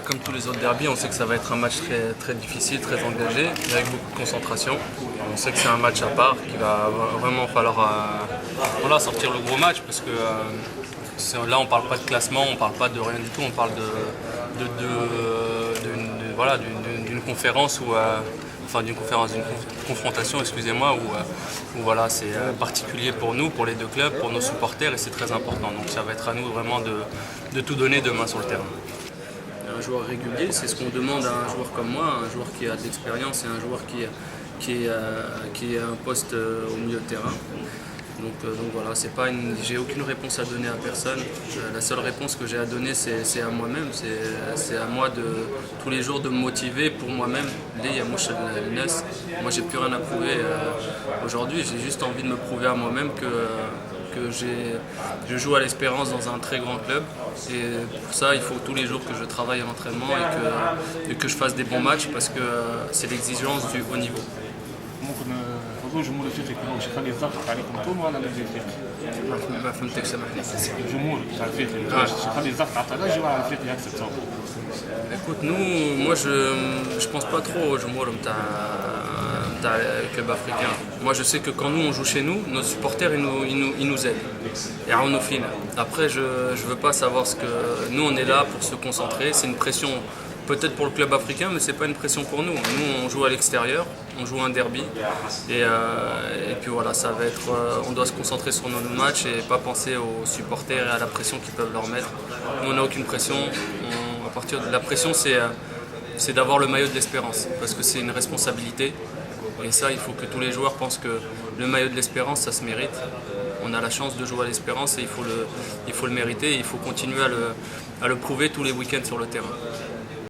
Comme tous les autres derbys, on sait que ça va être un match très, très difficile, très engagé, avec beaucoup de concentration. On sait que c'est un match à part, qu'il va vraiment falloir sortir le gros match, parce que là on ne parle pas de classement, on ne parle pas de rien du tout, on parle d'une conférence d'une confrontation, excusez-moi, où voilà, c'est particulier pour nous, pour les deux clubs, pour nos supporters, et c'est très important. Donc ça va être à nous vraiment de tout donner demain sur le terrain. Un joueur régulier, c'est ce qu'on demande à un joueur comme moi, un joueur qui a de l'expérience et un joueur qui est un poste au milieu de terrain. Donc voilà, j'ai aucune réponse à donner à personne. La seule réponse que j'ai à donner, c'est à moi-même. C'est à moi de tous les jours de me motiver pour moi-même. Moi, j'ai plus rien à prouver aujourd'hui. J'ai juste envie de me prouver à moi-même que je joue à l'Espérance dans un très grand club, et pour ça il faut tous les jours que je travaille à l'entraînement et que je fasse des bons matchs, parce que c'est l'exigence du haut niveau. الجمهور الافريقي كله واش يخلي الضغط عليكم انتم ولا الافريقي؟ ما فهمتك سامحني. الجمهور تاع الافريقي واش يخلي الضغط على الترجي ولا على الافريقي عكس التصور؟ Écoute, moi je pense pas trop au joueur club africain. Moi je sais que quand nous on joue chez nous, nos supporters ils nous aident. Et on nous file. Après je veux pas savoir ce que nous on est là pour se concentrer. C'est une pression peut-être pour le club africain, mais c'est pas une pression pour nous. Nous on joue à l'extérieur, on joue un derby, et puis voilà, ça va être, on doit se concentrer sur nos matchs et pas penser aux supporters et à la pression qu'ils peuvent leur mettre. Nous on n'a aucune pression. À partir de la pression, c'est d'avoir le maillot de l'Espérance, parce que c'est une responsabilité. Et ça, il faut que tous les joueurs pensent que le maillot de l'Espérance, ça se mérite. On a la chance de jouer à l'Espérance et il faut le mériter. Et il faut continuer à le prouver tous les week-ends sur le terrain.